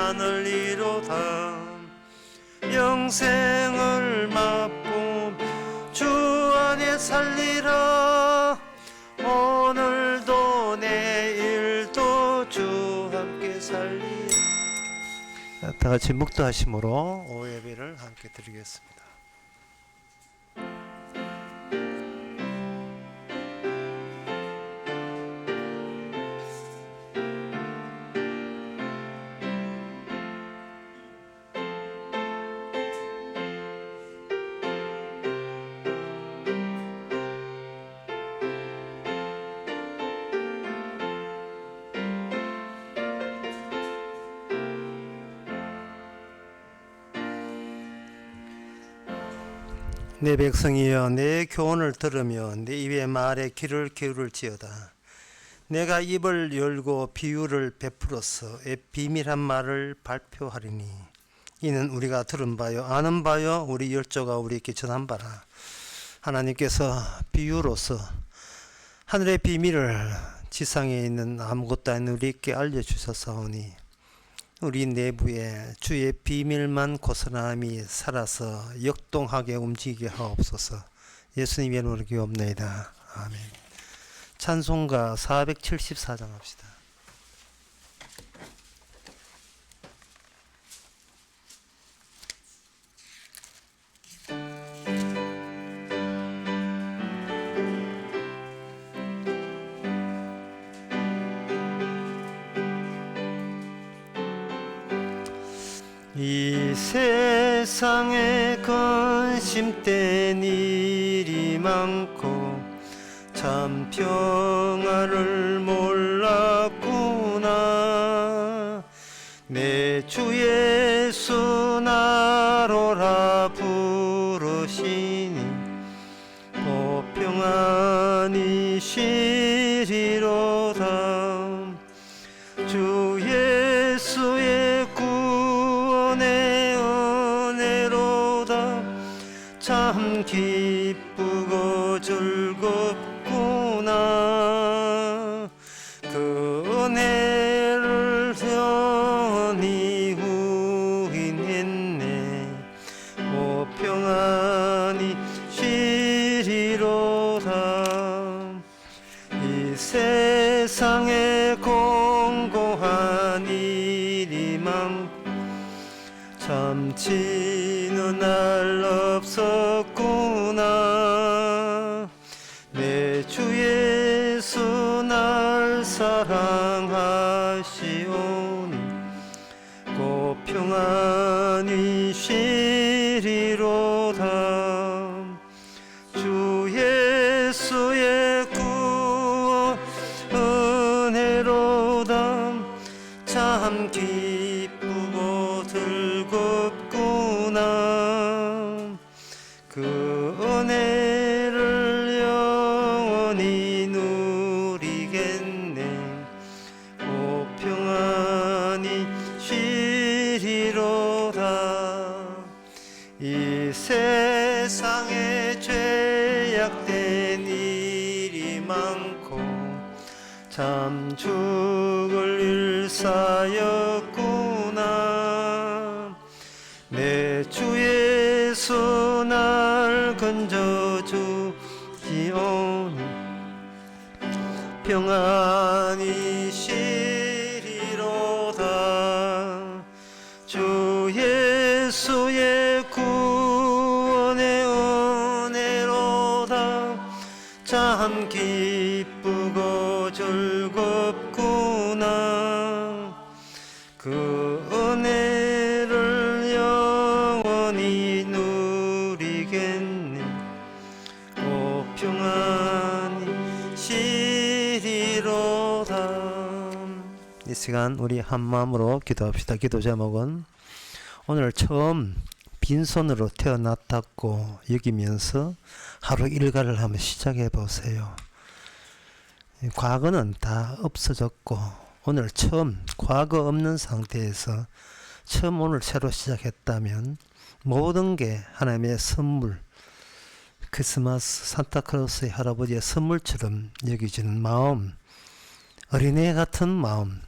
나눌리로다. 영생을 맛봄 주 안에 살리라. 오늘도 내일도 주 함께 살리라. 다 같이 묵도하심으로 오예배를 함께 드리겠습니다. 내 백성이여, 내 교훈을 들으며 내 입의 말에 귀를 기울일지어다. 내가 입을 열고 비유를 베풀어서 비밀한 말을 발표하리니 이는 우리가 들은 바요 아는 바요 우리 열조가 우리에게 전한 바라. 하나님께서 비유로서 하늘의 비밀을 지상에 있는 아무것도 아닌 우리에게 알려주셨사오니 우리 내부에 주의 비밀만 고스란히 살아서 역동하게 움직이게 하옵소서. 예수님의 이름으로 기도옵나이다. 아멘. 찬송가 474장 합시다. 이 세상에 근심된 일이 많고 참 평화를 몰랐구나. 내 주 예수 나로라 부르시니 곧 평안히 쉬리로다. 주 예수의 구원의 은혜로다. 참 기쁘고 즐겁구나. 그 은혜를 영원히 후인했네. 오 평안히 쉬리로다. 이 세상에 공고한 일이 많고 참지는 날 없었구나. 내 주 예수 날 사랑하시오니 곧 평안히 쉬리로다. 주 예수의 구원 은혜로다. 참 기쁘고 즐겁구나. 그 은혜를 영원히 누리겠네. 오 평안히 쉬리로다. 이 세상에 죄악된 일이 많고 참 죽을 일사였구나. 내 주 예수 날 건져주시오니 평안히 쉬리로다. 주 예수의 구원의 은혜로다. 참 기쁘고 즐겁구나. 그 은혜를 영원히 누리겠네. 오 평안히 쉬리로다. 이 시간 우리 한마음으로 기도합시다. 기도 제목은 오늘 처음 빈손으로 태어났다고 여기면서 하루 일과를 한번 시작해 보세요. 과거는 다 없어졌고 오늘 처음 과거 없는 상태에서 처음 오늘 새로 시작했다면 모든 게 하나님의 선물, 크리스마스 산타클로스의 할아버지의 선물처럼 여겨지는 마음, 어린애 같은 마음,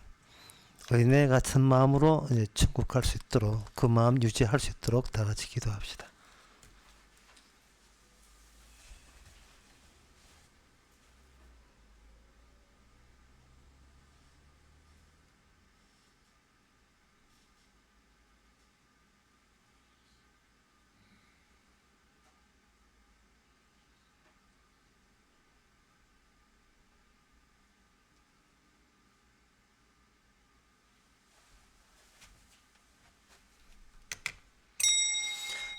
어린애 같은 마음으로 이제 천국 갈 수 있도록 그 마음 유지할 수 있도록 다 같이 기도합시다.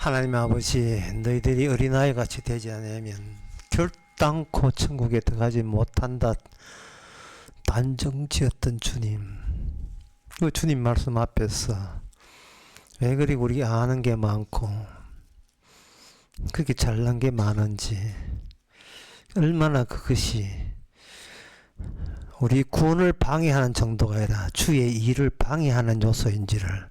하나님 아버지, 너희들이 어린아이 같이 되지 않으면 결단코 천국에 들어가지 못한다 단정지었던 주님, 그 주님 말씀 앞에서 왜 그리 우리 아는 게 많고 그렇게 잘난 게 많은지, 얼마나 그것이 우리 구원을 방해하는 정도가 아니라 주의 일을 방해하는 요소인지를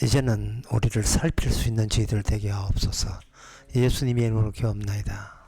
이제는 우리를 살필 수 있는 저희들 되게 하옵소서. 예수님의 이름으로 기도합나이다.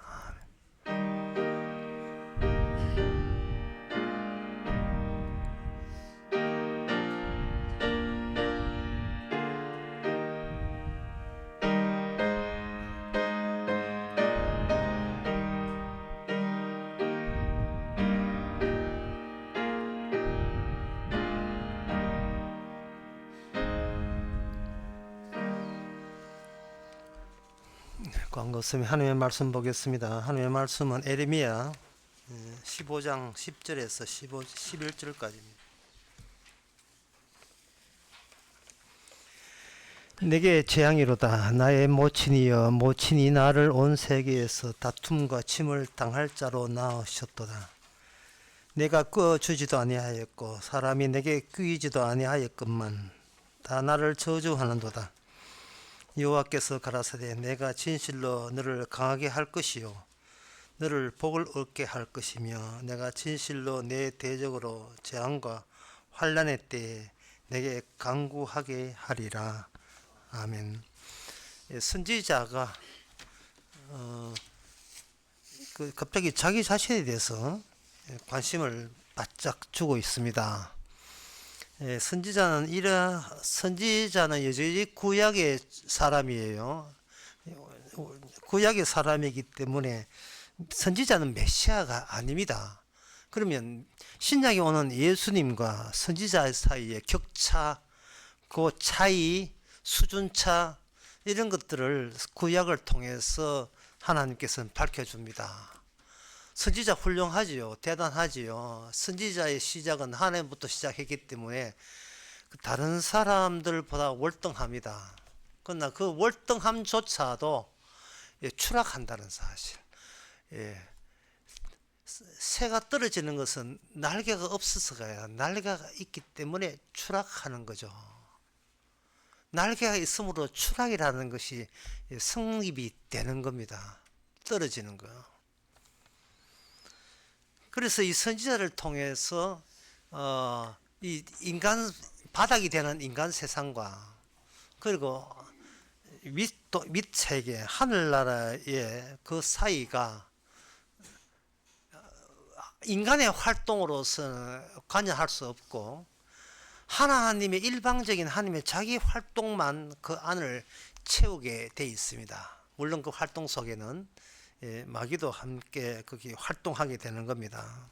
광고 없으면 하나님의 말씀 보겠습니다. 하나님의 말씀은 에레미야 15장 10절에서 11절까지입니다. 내게 재앙이로다. 나의 모친이여, 모친이 나를 온 세계에서 다툼과 침을 당할 자로 낳으셨도다. 내가 끄어주지도 아니하였고 사람이 내게 끄이지도 아니하였건만 다 나를 저주하는도다. 여호와께서 가라사대 내가 진실로 너를 강하게 할 것이요 너를 복을 얻게 할 것이며 내가 진실로 내 대적으로 재앙과 환난의 때에 내게 강구하게 하리라. 아멘. 선지자가 갑자기 자기 자신에 대해서 관심을 바짝 주고 있습니다. 선지자는 여전히 구약의 사람이에요. 구약의 사람이기 때문에 선지자는 메시아가 아닙니다. 그러면 신약에 오는 예수님과 선지자 사이의 격차, 그 차이, 수준차, 이런 것들을 구약을 통해서 하나님께서는 밝혀줍니다. 선지자 훌륭하지요. 대단하지요. 선지자의 시작은 하나님부터 시작했기 때문에 다른 사람들보다 월등합니다. 그러나 그 월등함조차도 추락한다는 사실. 새가 떨어지는 것은 날개가 없어서가 아니라 날개가 있기 때문에 추락하는 거죠. 날개가 있으므로 추락이라는 것이 성립이 되는 겁니다. 떨어지는 거요. 그래서 이 선지자를 통해서 이 인간 바닥이 되는 인간 세상과 그리고 밑 세계 하늘나라의 그 사이가 인간의 활동으로서는 관여할 수 없고 하나님의 일방적인 하나님의 자기 활동만 그 안을 채우게 돼 있습니다. 물론 그 활동 속에는 마귀도 함께 거기 활동하게 되는 겁니다.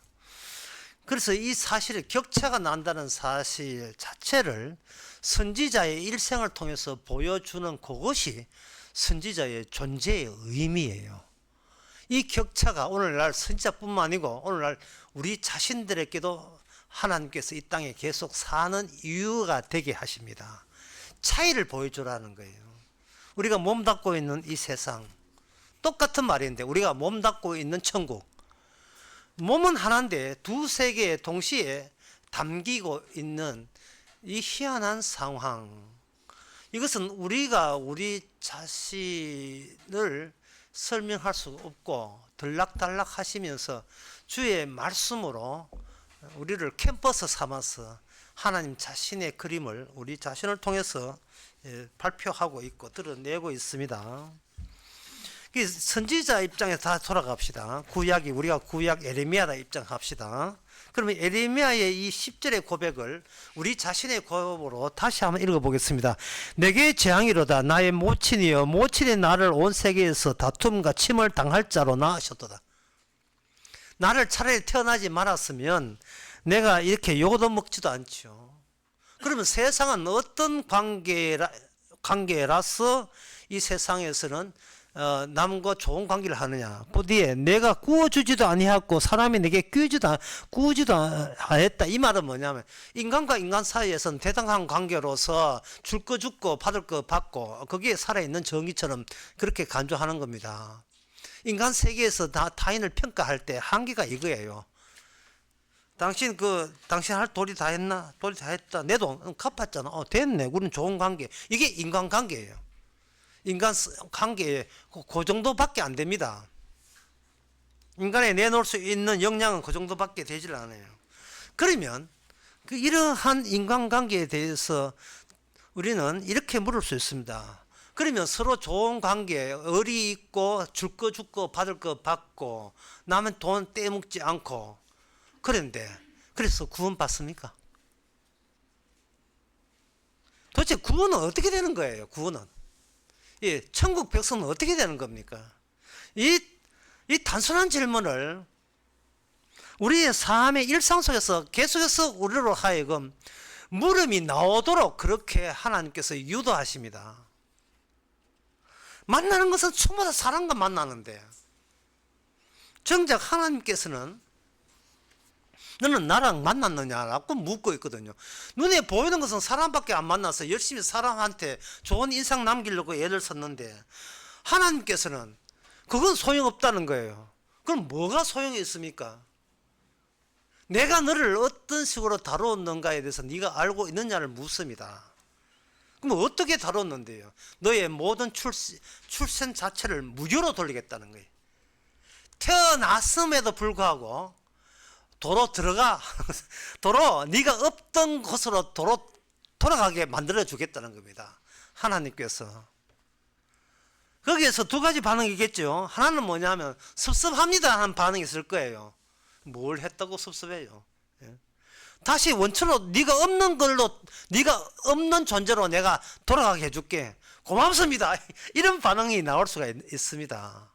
그래서 이 사실을 격차가 난다는 사실 자체를 선지자의 일생을 통해서 보여주는 그것이 선지자의 존재의 의미예요. 이 격차가 오늘날 선지자뿐만 아니고 오늘날 우리 자신들에게도 하나님께서 이 땅에 계속 사는 이유가 되게 하십니다. 차이를 보여주라는 거예요. 우리가 몸담고 있는 이 세상, 똑같은 말인데 우리가 몸담고 있는 천국, 몸은 하나인데 두 세계에 동시에 담기고 있는 이 희한한 상황, 이것은 우리가 우리 자신을 설명할 수 없고 들락달락 하시면서 주의 말씀으로 우리를 캠퍼스 삼아서 하나님 자신의 그림을 우리 자신을 통해서 발표하고 있고 드러내고 있습니다. 선지자 입장에서 다 돌아갑시다. 구약이 우리가 구약 에레미야다 입장합시다. 그러면 에레미야의 이 10절의 고백을 우리 자신의 고백으로 다시 한번 읽어보겠습니다. 내게 재앙이로다. 나의 모친이여 모친이 나를 온 세계에서 다툼과 침을 당할 자로 낳으셨도다. 나를 차라리 태어나지 말았으면 내가 이렇게 욕도 먹지도 않죠. 그러면 세상은 어떤 관계라서 이 세상에서는 남과 좋은 관계를 하느냐. 그 뒤에 내가 구워주지도 아니하고 사람이 내게 구우지도 아니했다. 이 말은 뭐냐면 인간과 인간 사이에서는 대등한 관계로서 줄 거 주고 받을 거 받고 거기에 살아있는 정의처럼 그렇게 간주하는 겁니다. 인간 세계에서 타인을 평가할 때 한계가 이거예요. 당신 할 도리 다 했나? 도리 다 했다. 내 돈 갚았잖아. 됐네. 우리는 좋은 관계. 이게 인간관계예요. 인간 관계에 그 정도밖에 안 됩니다. 인간에 내놓을 수 있는 역량은 그 정도밖에 되질 않아요. 그러면 이러한 인간관계에 대해서 우리는 이렇게 물을 수 있습니다. 그러면 서로 좋은 관계, 의리 있고 줄 거 주고 받을 거 받고 남의 돈 떼먹지 않고 그런데 그래서 구원 받습니까? 도대체 구원은 어떻게 되는 거예요? 구원은 천국 백성은 어떻게 되는 겁니까? 이 단순한 질문을 우리의 삶의 일상 속에서 계속해서 우리로 하여금 물음이 나오도록 그렇게 하나님께서 유도하십니다. 만나는 것은 처음부터 사람과 만나는데 정작 하나님께서는 너는 나랑 만났느냐라고 묻고 있거든요. 눈에 보이는 것은 사람밖에 안 만나서 열심히 사람한테 좋은 인상 남기려고 애를 썼는데 하나님께서는 그건 소용없다는 거예요. 그럼 뭐가 소용이 있습니까? 내가 너를 어떤 식으로 다루었는가에 대해서 네가 알고 있느냐를 묻습니다. 그럼 어떻게 다뤘는데요? 너의 모든 출생 자체를 무효로 돌리겠다는 거예요. 태어났음에도 불구하고 도로 네가 없던 곳으로 돌아가게 만들어 주겠다는 겁니다. 하나님께서. 거기에서 두 가지 반응이 있겠죠. 하나는 뭐냐면 섭섭합니다 하는 반응이 있을 거예요. 뭘 했다고 섭섭해요. 다시 원천으로 네가 없는 존재로 내가 돌아가게 해줄게. 고맙습니다. 이런 반응이 나올 수가 있습니다.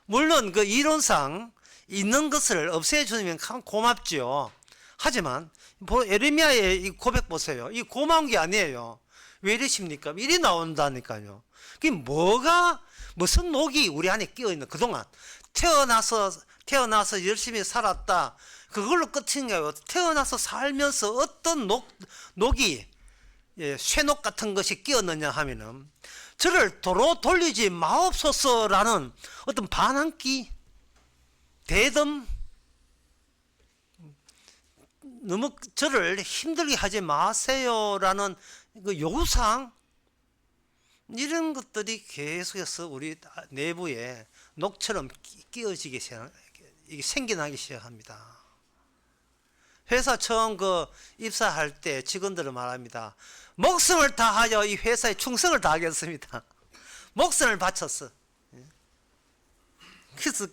물론 그 이론상 있는 것을 없애주면 참 고맙죠. 하지만 에레미야의 이 고백 보세요. 이 고마운 게 아니에요. 왜 이러십니까? 일이 나온다니까요. 그게 무슨 녹이 우리 안에 끼어있는 그동안 태어나서 열심히 살았다. 그걸로 끝인 거예요. 태어나서 살면서 어떤 녹이 쇠녹 같은 것이 끼었느냐 하면은 저를 도로 돌리지 마옵소서라는 어떤 반항기 대덤 너무 저를 힘들게 하지 마세요라는 그 요구사항 이런 것들이 계속해서 우리 내부에 녹처럼 끼어지기 이게 생겨나기 시작합니다. 회사 처음 입사할 때 직원들은 말합니다. 목숨을 다하여 이 회사에 충성을 다하겠습니다. 목숨을 바쳤어. 그래서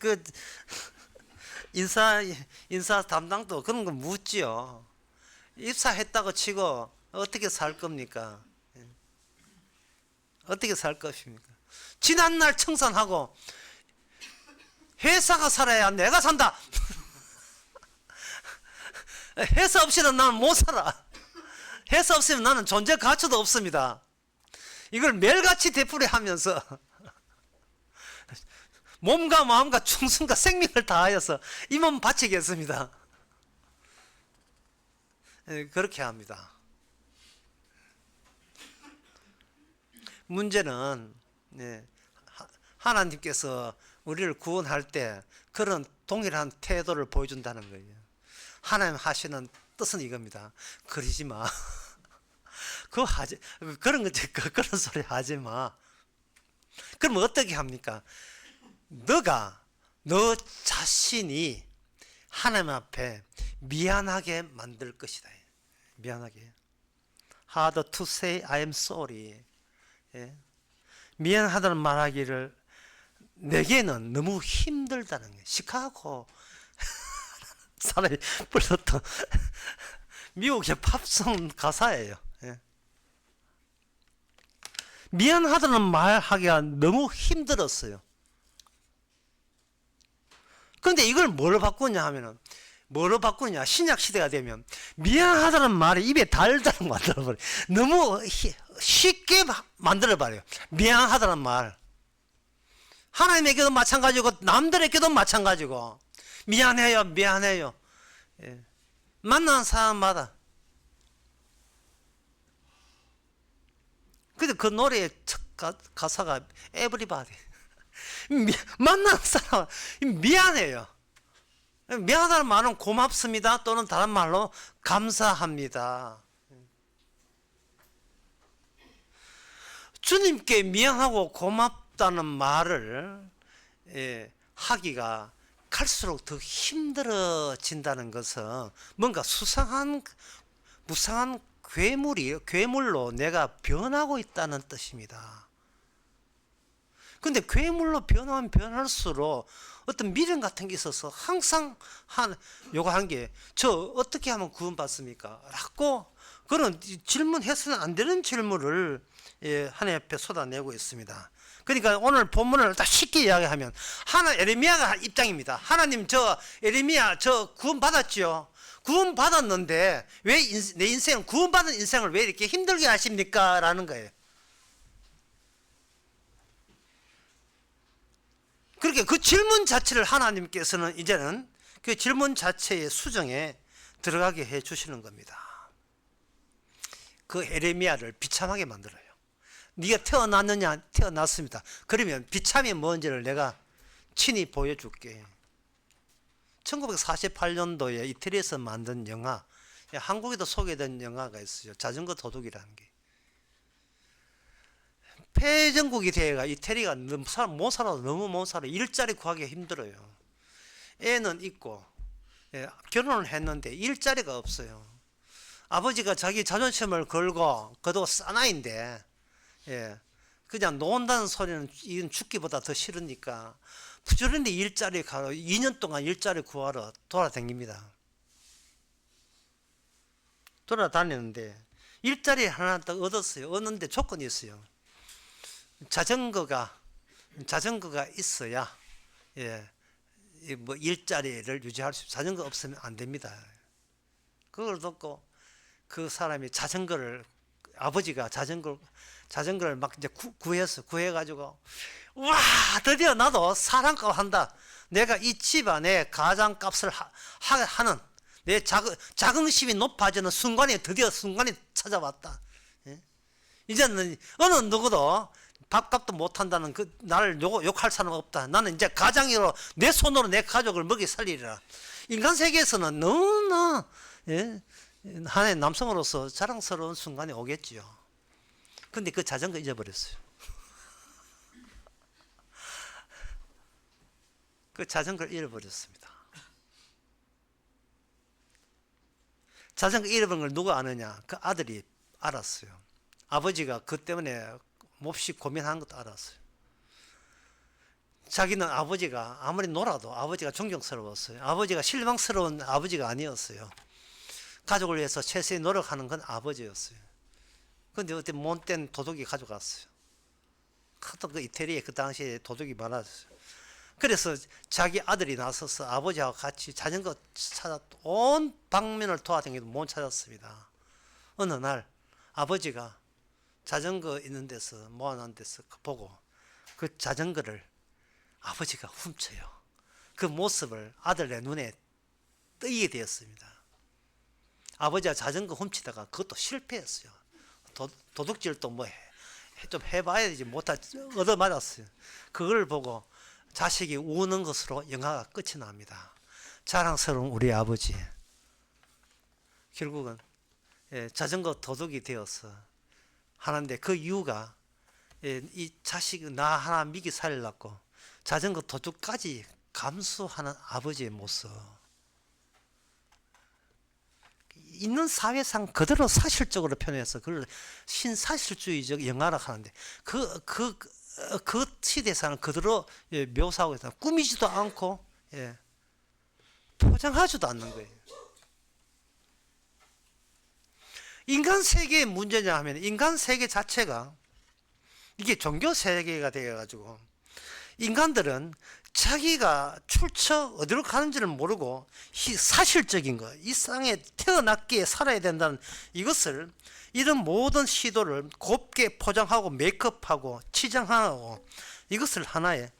인사 담당도 그런 거 묻지요. 입사했다고 치고 어떻게 살 겁니까? 어떻게 살 것입니까? 지난날 청산하고 회사가 살아야 내가 산다. 회사 없이는 나는 못 살아. 회사 없으면 나는 존재 가치도 없습니다. 이걸 매일같이 되풀이하면서 몸과 마음과 충성과 생명을 다하여서 이 몸 바치겠습니다. 그렇게 합니다. 문제는 하나님께서 우리를 구원할 때 그런 동일한 태도를 보여준다는 거예요. 하나님 하시는 뜻은 이겁니다. 그러지 마. 그런 소리 하지 마. 그럼 어떻게 합니까? 너 자신이 하나님 앞에 미안하게 만들 것이다. 미안하게. Hard to say I am sorry. 미안하다는 말하기를 내게는 너무 힘들다는 거예요. 시카고 사람이 불렀던 미국의 팝송 가사예요. 예. 미안하다는 말 하기가 너무 힘들었어요. 그런데 이걸 뭐로 바꾸냐 하면은, 뭐로 바꾸냐, 신약 시대가 되면 미안하다는 말이 입에 달다는 만들어버려요. 너무 쉽게 만들어버려요. 미안하다는 말. 하나님에게도 마찬가지고 남들에게도 마찬가지고 미안해요, 미안해요. 예. 만나는 사람마다. 근데 그 노래의 첫 가사가 everybody. 만나는 사람 미안해요. 미안하다는 말은 고맙습니다 또는 다른 말로 감사합니다. 주님께 미안하고 고맙다는 말을 하기가 갈수록 더 힘들어진다는 것은 뭔가 수상한 무상한 괴물로 내가 변하고 있다는 뜻입니다. 근데 괴물로 변하면 변할수록 어떤 미련 같은 게 있어서 항상 요거 한 게, 저 어떻게 하면 구원받습니까? 라고 그런 질문해서는 안 되는 질문을 하나님 앞에 쏟아내고 있습니다. 그러니까 오늘 본문을 딱 쉽게 이야기하면 에레미야가 입장입니다. 하나님, 저 에레미야 저 구원받았지요. 구원받았는데 왜 내 인생, 구원받은 인생을 왜 이렇게 힘들게 하십니까? 라는 거예요. 그렇게 그 질문 자체를 하나님께서는 이제는 그 질문 자체의 수정에 들어가게 해 주시는 겁니다. 그 에레미야를 비참하게 만들어요. 네가 태어났느냐? 태어났습니다. 그러면 비참이 뭔지를 내가 친히 보여줄게. 1948년도에 이태리에서 만든 영화, 한국에도 소개된 영화가 있어요. 자전거 도둑이라는 게. 패전국이 되어가 이태리가 못 살아도 너무 못 살아. 일자리 구하기가 힘들어요. 애는 있고, 결혼을 했는데 일자리가 없어요. 아버지가 자기 자존심을 걸고, 그도 사나이인데, 그냥 논다는 소리는 이건 죽기보다 더 싫으니까 부지런히 일자리 가러 2년 동안 일자리 구하러 돌아다닙니다. 돌아다니는데 일자리 하나 딱 얻었어요. 얻는데 조건이 있어요. 자전거가 있어야 뭐 일자리를 유지할 수, 자전거 없으면 안 됩니다. 그걸 듣고 그 사람이 아버지가 자전거를 막 이제 구해가지고, 와, 드디어 나도 사람값 한다. 내가 이 집안의 가장값을 하는 내 자긍심이 높아지는 드디어 순간이 찾아왔다. 이제는 어느 누구도 밥값도 못한다는 나를 욕할 사람 없다. 나는 이제 가장으로 내 손으로 내 가족을 먹이 살리리라. 인간 세계에서는 너무나 하나의 남성으로서 자랑스러운 순간이 오겠지요. 근데 그 자전거 잊어버렸어요. 그 자전거를 잃어버렸습니다. 자전거 잃어버린 걸 누가 아느냐? 그 아들이 알았어요. 아버지가 그 때문에 몹시 고민하는 것도 알았어요. 자기는 아버지가 아무리 놀아도 아버지가 존경스러웠어요. 아버지가 실망스러운 아버지가 아니었어요. 가족을 위해서 최선의 노력하는 건 아버지였어요. 근데 어때 못된 도둑이 가져갔어요. 하도 그 이태리에 그 당시에 도둑이 많았어요. 그래서 자기 아들이 나서서 아버지하고 같이 자전거 찾아 온 방면을 돌아다니도 못 찾았습니다. 어느 날 아버지가 자전거 있는 데서 모아놓은 데서 보고 그 자전거를 아버지가 훔쳐요. 그 모습을 아들의 눈에 띄게 되었습니다. 아버지가 자전거 훔치다가 그것도 실패했어요. 도둑질도 좀 해봐야지 얻어맞았어요. 그걸 보고 자식이 우는 것으로 영화가 끝이 납니다. 자랑스러운 우리 아버지. 결국은 자전거 도둑이 되어서 하는데 그 이유가 이 자식 나 하나 미기 살리려고 자전거 도둑까지 감수하는 아버지의 모습. 있는 사회상 그대로 사실적으로 표현해서 그걸 신사실주의적 영화라 하는데 그 그 시대에서는 그대로 묘사하고 있다. 꾸미지도 않고 포장하지도 않는 거예요. 인간 세계의 문제냐 하면 인간 세계 자체가 이게 종교 세계가 되어가지고 인간들은 자기가 출처 어디로 가는지를 모르고 사실적인 거, 이 땅에 태어났기에 살아야 된다는 이것을 이런 모든 시도를 곱게 포장하고 메이크업하고 치장하고 이것을 하나의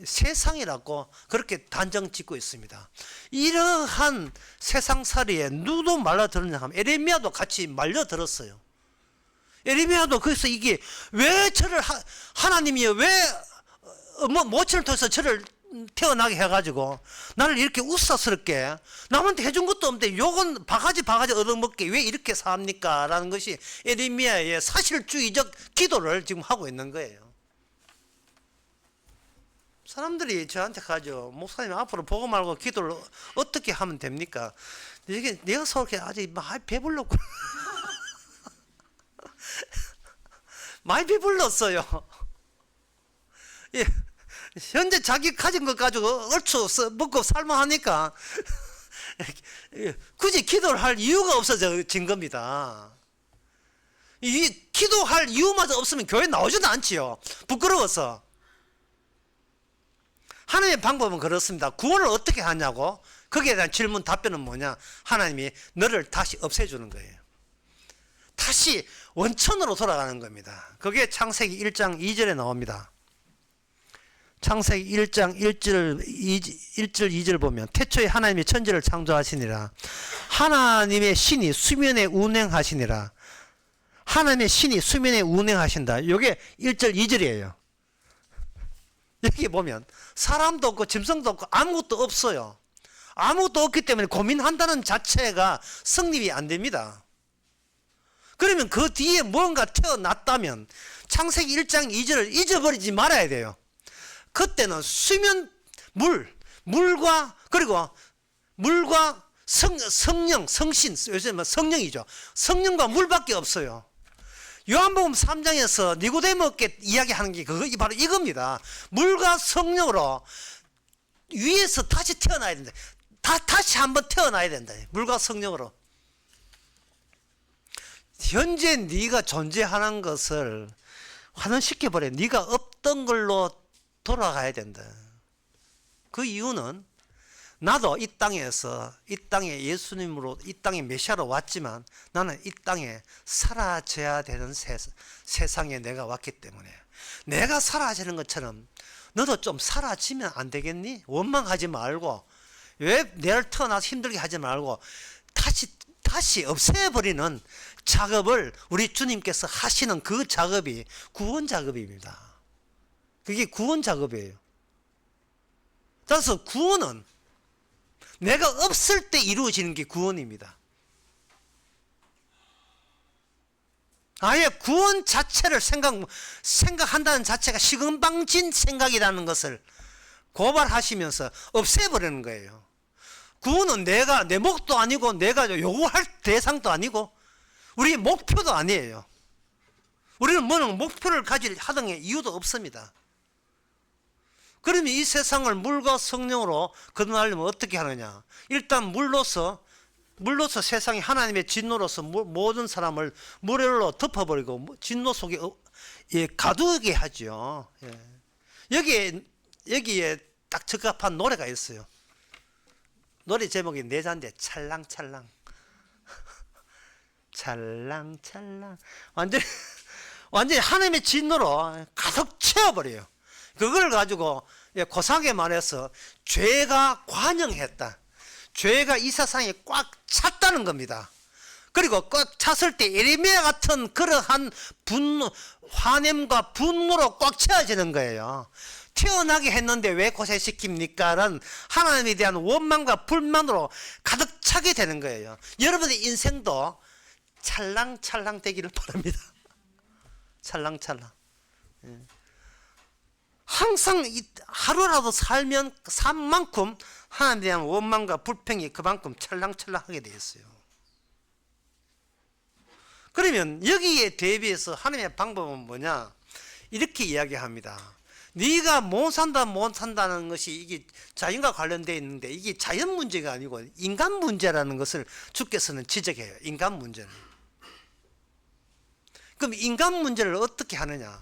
세상이라고 그렇게 단정 짓고 있습니다. 이러한 세상살이에 누구 말려들었냐 하면 에레미야도 같이 말려들었어요. 에레미야도 그래서 이게 왜 저를 하나님이 왜 모친을 통해서 저를 태어나게 해가지고 나를 이렇게 우스스럽게 남한테 해준 것도 없는데 요건 바가지 얻어먹게 왜 이렇게 삽니까? 라는 것이 에레미야의 사실주의적 기도를 지금 하고 있는 거예요. 사람들이 저한테 가죠. 목사님 앞으로 보고 말고 기도를 어떻게 하면 됩니까? 이게 내가 서울에 아직 많이 배불렀고 많이 배불렀어요. 예, 현재 자기 가진 것 가지고 얼추 먹고 살만하니까 굳이 기도를 할 이유가 없어진 겁니다. 이 기도할 이유마저 없으면 교회 나오지도 않지요. 부끄러워서. 하나님의 방법은 그렇습니다. 구원을 어떻게 하냐고 거기에 대한 질문 답변은 뭐냐? 하나님이 너를 다시 없애주는 거예요. 다시 원천으로 돌아가는 겁니다. 그게 창세기 1장 2절에 나옵니다. 창세기 1장 1절 2절 보면 태초에 하나님이 천지를 창조하시니라. 하나님의 신이 수면에 운행하시니라. 하나님의 신이 수면에 운행하신다. 이게 1절 2절이에요. 여기 보면 사람도 없고 짐승도 없고 아무것도 없어요. 아무것도 없기 때문에 고민한다는 자체가 성립이 안 됩니다. 그러면 그 뒤에 뭔가 태어났다면 창세기 1장 2절을 잊어버리지 말아야 돼요. 그때는 수면 물과 그리고 물과 성령 성신 요즘은 성령이죠. 성령과 물밖에 없어요. 요한복음 3장에서 니고데모께 이야기하는 게 그거 바로 이겁니다. 물과 성령으로 위에서 다시 태어나야 된다. 다시 한번 태어나야 된다. 물과 성령으로. 현재 네가 존재하는 것을 환원시켜버려. 네가 없던 걸로 돌아가야 된다. 그 이유는 나도 이 땅에서 이 땅에 예수님으로 이 땅에 메시아로 왔지만 나는 이 땅에 사라져야 되는 세상에 내가 왔기 때문에 내가 사라지는 것처럼 너도 좀 사라지면 안 되겠니? 원망하지 말고 왜 내를 태어나서 힘들게 하지 말고 다시 없애버리는 작업을 우리 주님께서 하시는 그 작업이 구원 작업입니다. 그게 구원 작업이에요. 따라서 구원은 내가 없을 때 이루어지는 게 구원입니다. 아예 구원 자체를 생각한다는 자체가 시금방진 생각이라는 것을 고발하시면서 없애버리는 거예요. 구원은 내가 내 목도 아니고 내가 요구할 대상도 아니고 우리의 목표도 아니에요. 우리는 뭐는 목표를 가질 하등의 이유도 없습니다. 그러면 이 세상을 물과 성령으로 거듭나려면 어떻게 하느냐? 일단 물로서 세상이 하나님의 진노로서 모든 사람을 물로 덮어버리고 진노 속에 가두게 하죠. 여기에 딱 적합한 노래가 있어요. 노래 제목이 내잔데 찰랑찰랑 찰랑찰랑 완전히 하나님의 진노로 가득 채워버려요. 그걸 가지고 고상하게 말해서 죄가 관영했다. 죄가 이 세상에 꽉 찼다는 겁니다. 그리고 꽉 찼을 때 에레미야 같은 그러한 화냄과 분노로 꽉 채워지는 거예요. 태어나게 했는데 왜 고생시킵니까? 라는 하나님에 대한 원망과 불만으로 가득 차게 되는 거예요. 여러분의 인생도 찰랑찰랑 되기를 바랍니다. 찰랑찰랑. 항상 하루라도 살면 삶만큼 하나님에 대한 원망과 불평이 그만큼 찰랑찰랑하게 되어 있어요. 그러면 여기에 대비해서 하나님의 방법은 뭐냐? 이렇게 이야기합니다. 네가 못 산다 못 산다는 것이 이게 자연과 관련되어 있는데 이게 자연 문제가 아니고 인간 문제라는 것을 주께서는 지적해요. 인간 문제는. 그럼 인간 문제를 어떻게 하느냐?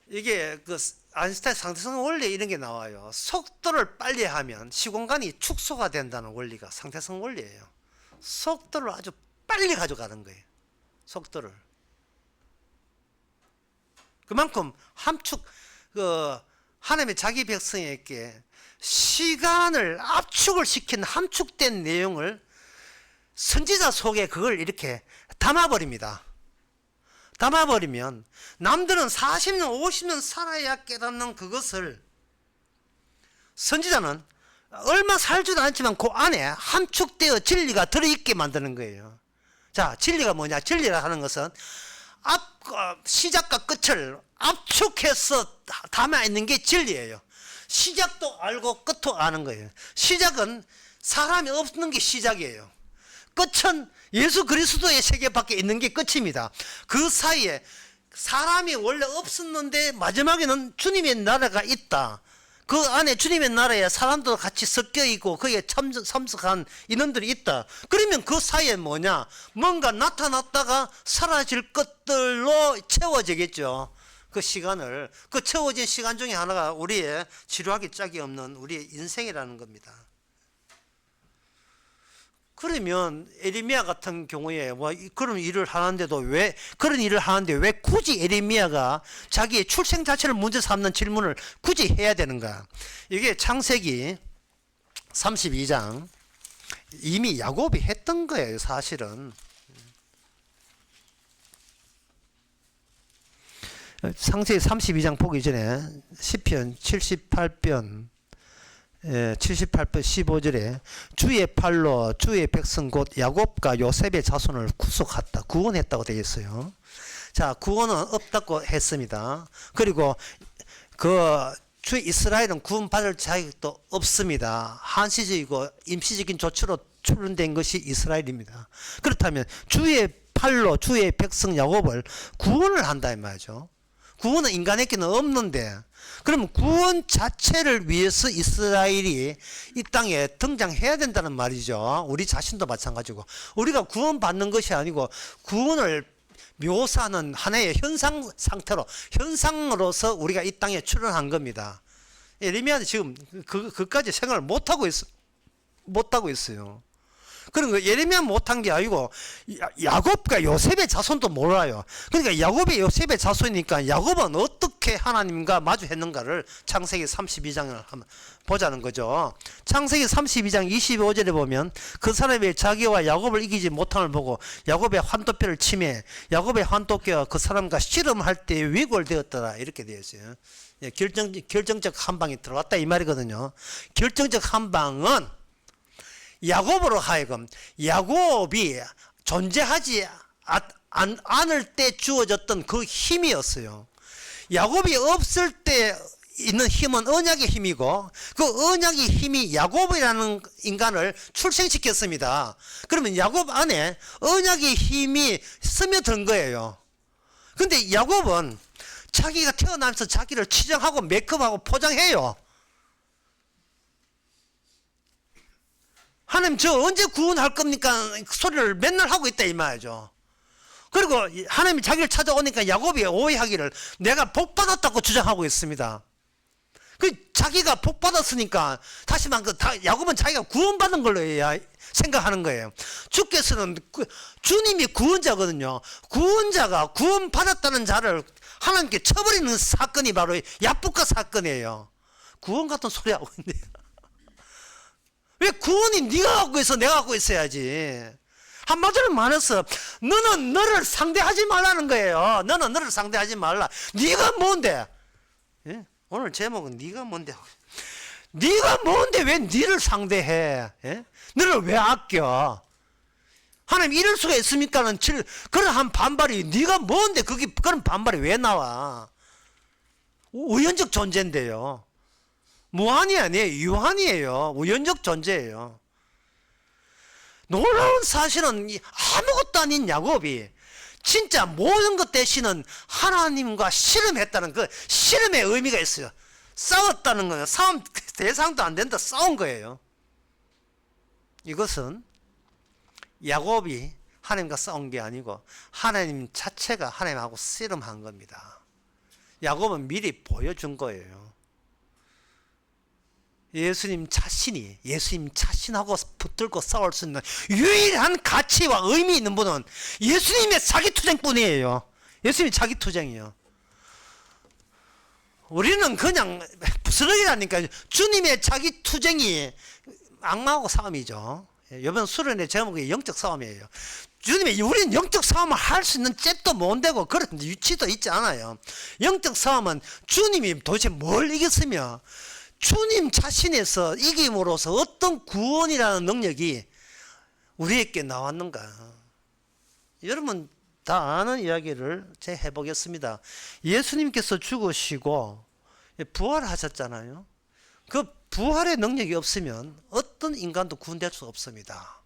이게 그 아인슈타인 상대성 원리 이런 게 나와요. 속도를 빨리 하면 시공간이 축소가 된다는 원리가 상대성 원리예요. 속도를 아주 빨리 가져가는 거예요. 속도를. 그만큼 하나님의 자기 백성에게 시간을 압축을 시킨 함축된 내용을 선지자 속에 그걸 이렇게 담아버립니다. 담아버리면 남들은 40년 50년 살아야 깨닫는 그것을 선지자는 얼마 살지도 않지만 그 안에 함축되어 진리가 들어있게 만드는 거예요. 자, 진리가 뭐냐? 진리라 하는 것은 시작과 끝을 압축해서 담아 있는 게 진리예요. 시작도 알고 끝도 아는 거예요. 시작은 사람이 없는 게 시작이에요. 끝은 예수 그리스도의 세계밖에 있는 게 끝입니다. 그 사이에 사람이 원래 없었는데 마지막에는 주님의 나라가 있다. 그 안에 주님의 나라에 사람도 같이 섞여 있고 거기에 참석한 인원들이 있다. 그러면 그 사이에 뭐냐? 뭔가 나타났다가 사라질 것들로 채워지겠죠. 그 시간을. 그 채워진 시간 중에 하나가 우리의 지루하기 짝이 없는 우리의 인생이라는 겁니다. 그러면 에레미야 같은 경우에 그런 일을 하는데도 왜 그런 일을 하는데 왜 굳이 에레미야가 자기의 출생 자체를 문제 삼는 질문을 굳이 해야 되는가? 이게 창세기 32장 이미 야곱이 했던 거예요, 사실은. 창세기 32장 보기 전에 시편 78편 78편 15절에 주의 팔로 주의 백성 곧 야곱과 요셉의 자손을 구속했다. 구원했다고 되어 있어요. 자, 구원은 없다고 했습니다. 그리고 주 이스라엘은 구원받을 자격도 없습니다. 한시적이고 임시적인 조치로 출현된 것이 이스라엘입니다. 그렇다면 주의 팔로 주의 백성 야곱을 구원을 한다 이 말이죠. 구원은 인간에게는 없는데 그럼 구원 자체를 위해서 이스라엘이 이 땅에 등장해야 된다는 말이죠. 우리 자신도 마찬가지고 우리가 구원받는 것이 아니고 구원을 묘사하는 하나의 현상 상태로 현상으로서 우리가 이 땅에 출현한 겁니다. 에레미야는 지금 그까지 생각을 못하고 있어요. 그런 예레미야 못한 게 아니고 야곱과 요셉의 자손도 몰라요. 그러니까 야곱의 요셉의 자손이니까 야곱은 어떻게 하나님과 마주했는가를 창세기 32장을 한번 보자는 거죠. 창세기 32장 25절에 보면 그 사람이 자기와 야곱을 이기지 못함을 보고 야곱의 환도뼈를 치매 야곱의 환도뼈가 그 사람과 씨름할 때 위골되었더라 이렇게 되어 있어요. 결정적 한방이 들어왔다 이 말이거든요. 결정적 한방은 야곱으로 하여금 야곱이 존재하지 않을 때 주어졌던 그 힘이었어요. 야곱이 없을 때 있는 힘은 언약의 힘이고 그 언약의 힘이 야곱이라는 인간을 출생시켰습니다. 그러면 야곱 안에 언약의 힘이 스며든 거예요. 근데 야곱은 자기가 태어나면서 자기를 치장하고 메이크업하고 포장해요. 하나님 저 언제 구원할 겁니까? 소리를 맨날 하고 있다 이 말이죠. 그리고 하나님이 자기를 찾아오니까 야곱이 오해하기를 내가 복받았다고 주장하고 있습니다. 그 자기가 복받았으니까 다시 말하면 야곱은 자기가 구원받은 걸로 해야 생각하는 거예요. 주께서는 주님이 구원자거든요. 구원자가 구원받았다는 자를 하나님께 쳐버리는 사건이 바로 야복과 사건이에요. 구원 같은 소리 하고 있네요. 왜 구원이 네가 갖고 있어 내가 갖고 있어야지. 한마디로 말해서 너는 너를 상대하지 말라는 거예요. 너는 너를 상대하지 말라. 네가 뭔데? 예? 오늘 제목은 네가 뭔데? 네가 뭔데 왜 네를 상대해? 예? 너를 왜 아껴? 하나님 이럴 수가 있습니까는 그런 한 반발이 네가 뭔데 그런 반발이 왜 나와? 우연적 존재인데요. 무한이 아니에요. 유한이에요. 우연적 존재예요. 놀라운 사실은 아무것도 아닌 야곱이 진짜 모든 것 대신은 하나님과 씨름했다는 그 씨름의 의미가 있어요. 싸웠다는 거예요. 싸움 대상도 안 된다. 싸운 거예요. 이것은 야곱이 하나님과 싸운 게 아니고 하나님 자체가 하나님하고 씨름한 겁니다. 야곱은 미리 보여준 거예요. 예수님 자신하고 붙들고 싸울 수 있는 유일한 가치와 의미 있는 분은 예수님의 자기투쟁뿐이에요. 예수님이 자기투쟁이에요. 우리는 그냥 부스러기라니까. 주님의 자기투쟁이 악마하고 싸움이죠. 이번 수련의 제목이 영적 싸움이에요. 우리는 영적 싸움을 할 수 있는 잽도 못 되고 그런 위치도 있지 않아요. 영적 싸움은 주님이 도대체 뭘 이겼으며 주님 자신에서 이김으로써 어떤 구원이라는 능력이 우리에게 나왔는가. 여러분 다 아는 이야기를 제가 해보겠습니다. 예수님께서 죽으시고 부활하셨잖아요. 그 부활의 능력이 없으면 어떤 인간도 구원될 수 없습니다.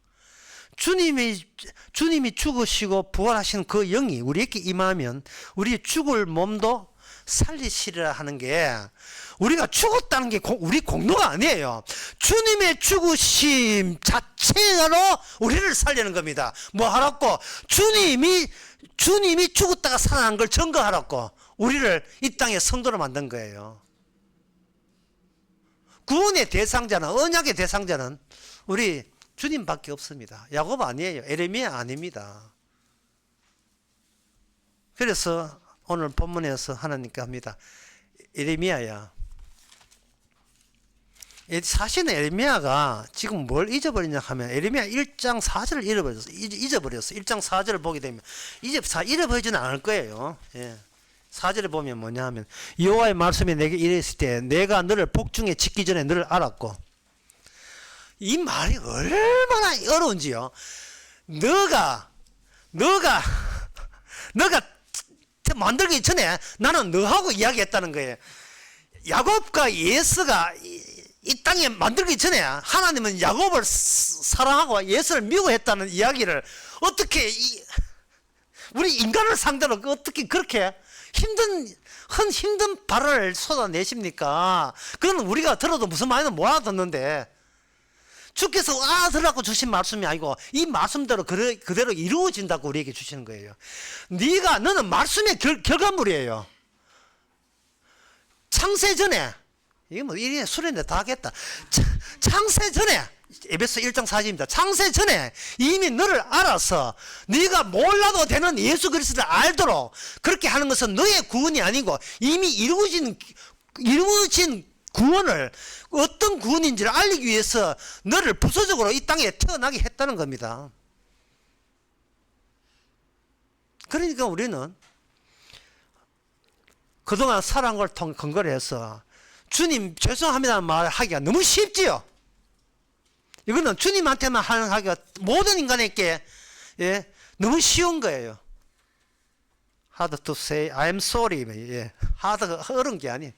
주님이 죽으시고 부활하신 그 영이 우리에게 임하면 우리 죽을 몸도 살리시리라 하는 게, 우리가 죽었다는 게 우리 공로가 아니에요. 주님의 죽으심 자체로 우리를 살리는 겁니다. 뭐 하라고? 주님이 죽었다가 살아난 걸 증거하라고 우리를 이 땅에 성도로 만든 거예요. 구원의 대상자는, 언약의 대상자는 우리 주님밖에 없습니다. 야곱 아니에요. 에레미야 아닙니다. 그래서 오늘 본문에서 하나님께 합니다. 에레미야야, 사실은 에레미야가 지금 뭘 잊어버리냐 하면 에레미야 1장 4절을 잊어버렸어. 1장 4절을 보게 되면 이제 잃어버리지는 않을 거예요. 예. 4절에 보면 뭐냐 하면 여호와의 말씀이 내게 이랬을 때 내가 너를 복중에 짓기 전에 너를 알았고. 이 말이 얼마나 어려운지요. 너가 만들기 전에 나는 너하고 이야기했다는 거예요. 야곱과 예수가 이 땅에 만들기 전에 하나님은 야곱을 사랑하고 예수를 미워했다는 이야기를 어떻게 우리 인간을 상대로 어떻게 그렇게 힘든 발언을 쏟아내십니까? 그건 우리가 들어도 무슨 말인지 못 알아듣는데, 주께서 알아들으라고 주신 말씀이 아니고 이 말씀대로 그대로 이루어진다고 우리에게 주시는 거예요. 너는 말씀의 결과물이에요. 창세 전에, 이게 뭐 이래 수련회 다 하겠다. 창세 전에, 에베소 1장 4절입니다. 창세 전에 이미 너를 알아서 네가 몰라도 되는 예수 그리스도를 알도록 그렇게 하는 것은 너의 구원이 아니고 이미 이루어진 구원을, 어떤 구원인지를 알리기 위해서 너를 부수적으로 이 땅에 태어나게 했다는 겁니다. 그러니까 우리는 그동안 살아온 걸 근거로 해서 주님 죄송합니다는 말 하기가 너무 쉽지요. 이거는 주님한테만 하기가 모든 인간에게 너무 쉬운 거예요. Hard to say I'm sorry. 어려운 게 아니에요.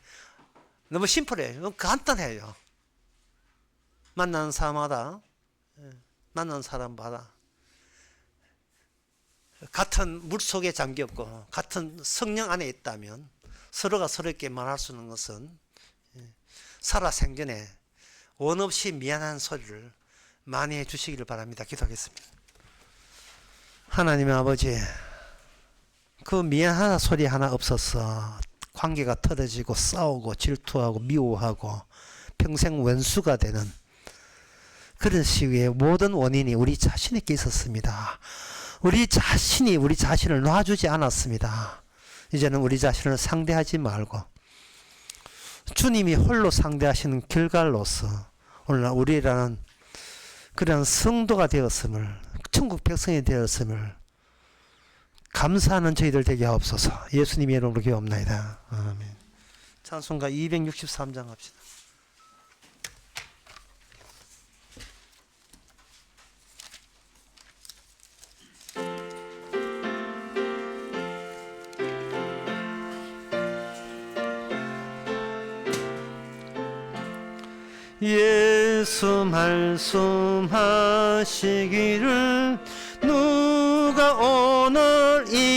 너무 심플해요. 간단해요. 만나는 사람마다 같은 물속에 잠겼고 같은 성령 안에 있다면 서로가 서로에게 말할 수 있는 것은 살아생전에 원 없이 미안한 소리를 많이 해주시기를 바랍니다. 기도하겠습니다. 하나님의 아버지, 그 미안하다 소리 하나 없어서 관계가 틀어지고 싸우고 질투하고 미워하고 평생 원수가 되는 그런 시기에 모든 원인이 우리 자신에게 있었습니다. 우리 자신이 우리 자신을 놔주지 않았습니다. 이제는 우리 자신을 상대하지 말고 주님이 홀로 상대하시는 결과로서 오늘날 우리라는 그런 성도가 되었음을, 천국 백성이 되었음을 감사하는 저희들 되게 하옵소서. 예수님의 이름으로 기도합나이다. 아멘. 찬송가 263장 합시다. 예수 말씀하시기를 누가 오늘 이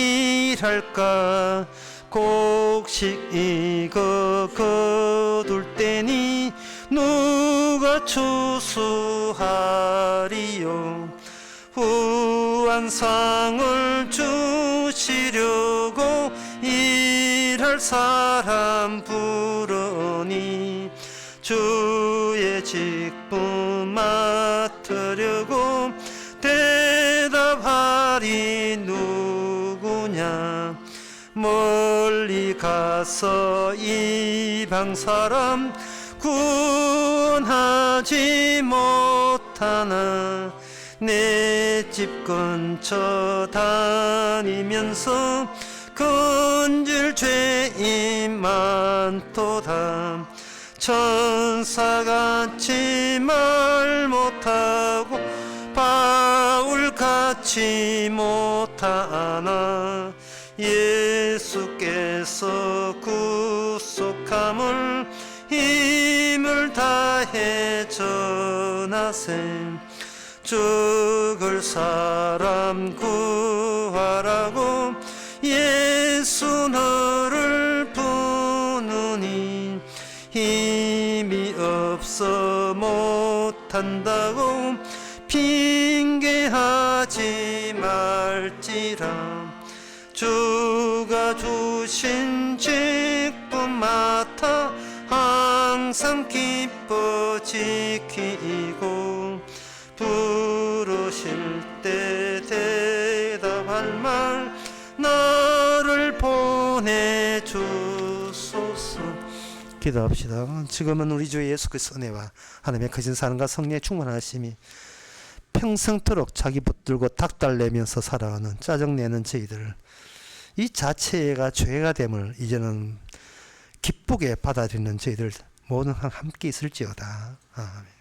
일할까 곡식 이거 거둘 때니 누가 추수하리요. 후한상을 주시려고 일할 사람 부르니 주의 직분 맡으려고 대답하리 누구냐. 멀리 가서 이방 사람 구원하지 못하나 내 집 근처 다니면서 건질 죄인 많도다. 천사같이 말 못하고 바울같이 못하나 예수께서 구속함을 힘을 다해 전하세. 죽을 사람 구하라고 예수 너를 부르니 힘이 없어 못한다고 핑계하지 말지라. 주가 주신 직분 맡아 항상 기뻐 지키고 부르실 때 대답할 말 나를 보내주소서. 기도합시다. 지금은 우리 주 예수 그리스도의 은혜와 하나님의 크신 사랑과 성령의 충만하심이 평생토록 자기 붙들고 닥달내면서 살아가는 짜증내는 저희들 이 자체가 죄가 됨을 이제는 기쁘게 받아들이는 저희들 모든 함께 있을지어다. 아멘.